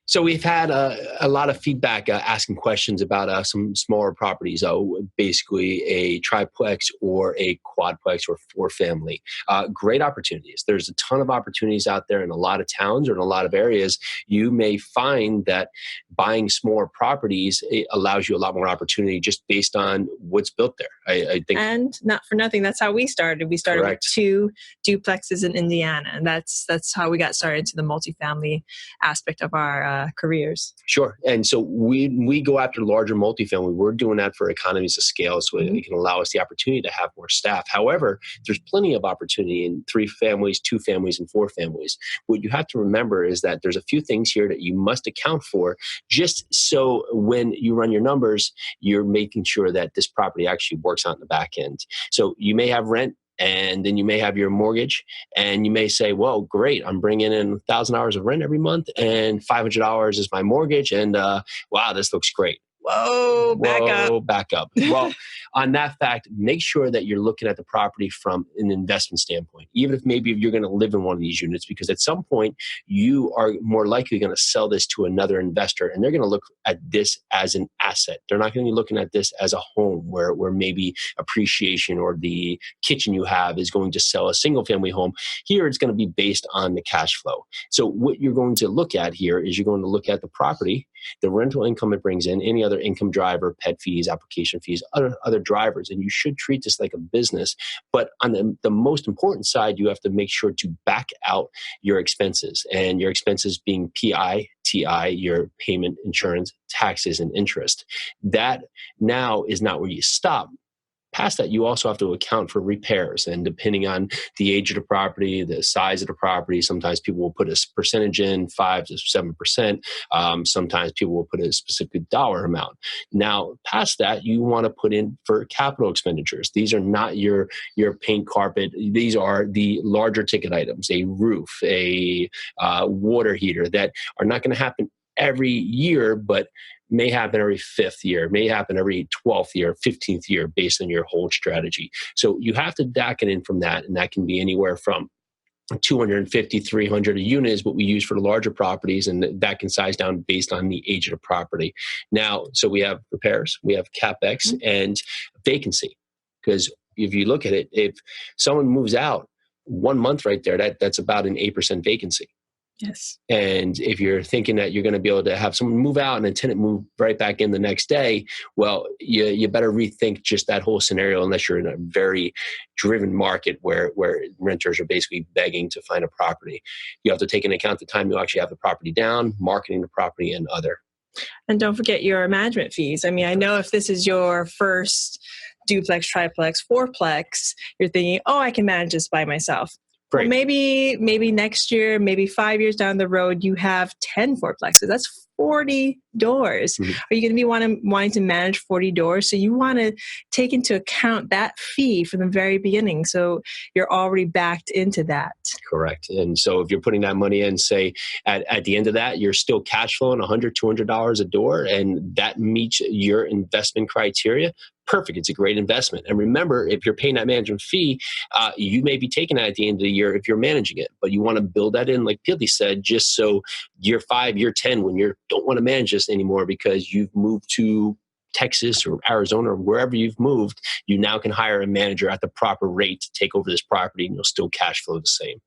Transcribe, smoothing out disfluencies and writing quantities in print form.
So we've had a lot of feedback asking questions about some smaller properties, basically a triplex or a quadplex or four family. Great opportunities. There's a ton of opportunities out there in a lot of towns or in a lot of areas. You may find that buying smaller properties, it allows you a lot more opportunity just based on what's built there. I think, and not for nothing, that's how we started. We started correct. with 2 duplexes in Indiana, and that's how we got started into the multifamily aspect of our careers. Sure. And so we go after larger multifamily. We're doing that for economies of scale, so it can allow us the opportunity to have more staff. However, there's plenty of opportunity in 3 families, 2 families, and 4 families. What you have to remember is that there's a few things here that you must account for, just so when you run your numbers, you're making sure that this property actually works out in the back end. So you may have rent, and then you may have your mortgage, and you may say, well, great, I'm bringing in $1,000 of rent every month and $500 is my mortgage, and wow, this looks great. Whoa, back up. Well, on that fact, make sure that you're looking at the property from an investment standpoint, even if maybe you're going to live in one of these units, because at some point you are more likely going to sell this to another investor, and they're going to look at this as an asset. They're not going to be looking at this as a home where maybe appreciation or the kitchen you have is going to sell a single family home. Here, it's going to be based on the cash flow. So what you're going to look at here is you're going to look at the property, the rental income it brings in, any other income driver, pet fees, application fees, other drivers, and you should treat this like a business. But on the most important side, you have to make sure to back out your expenses, and your expenses being PI, TI, your payment, insurance, taxes, and interest. That now is not where you stop. Past that, you also have to account for repairs, and depending on the age of the property, the size of the property, sometimes people will put a percentage in, 5 to 7%. Sometimes people will put a specific dollar amount. Now, past that, you want to put in for capital expenditures. These are not your paint, carpet. These are the larger ticket items, a roof, a water heater, that are not going to happen every year, but may happen every 5th year, may happen every 12th year, 15th year, based on your whole strategy. So you have to DAC it in from that, and that can be anywhere from 250, 300 a unit is what we use for the larger properties, and that can size down based on the age of the property. Now, so we have repairs, we have CapEx, and vacancy. Because if you look at it, if someone moves out 1 month right there, that's about an 8% vacancy. Yes. And if you're thinking that you're going to be able to have someone move out and a tenant move right back in the next day, well, you better rethink just that whole scenario, unless you're in a very driven market where renters are basically begging to find a property. You have to take into account the time you actually have the property down, marketing the property, and other. And don't forget your management fees. I mean, I know if this is your first duplex, triplex, fourplex, you're thinking, oh, I can manage this by myself. Well, maybe next year, maybe 5 years down the road, you have 10 fourplexes. That's 40 doors. Mm-hmm. Are you going to be wanting to manage 40 doors? So you want to take into account that fee from the very beginning. So you're already backed into that. Correct. And so if you're putting that money in, say at the end of that, you're still cash flowing $100, $200 a door, and that meets your investment criteria, perfect. It's a great investment. And remember, if you're paying that management fee, you may be taking that at the end of the year if you're managing it. But you want to build that in, like Pili said, just so year 5, year 10, when you don't want to manage this anymore because you've moved to Texas or Arizona or wherever you've moved, you now can hire a manager at the proper rate to take over this property, and you'll still cash flow the same.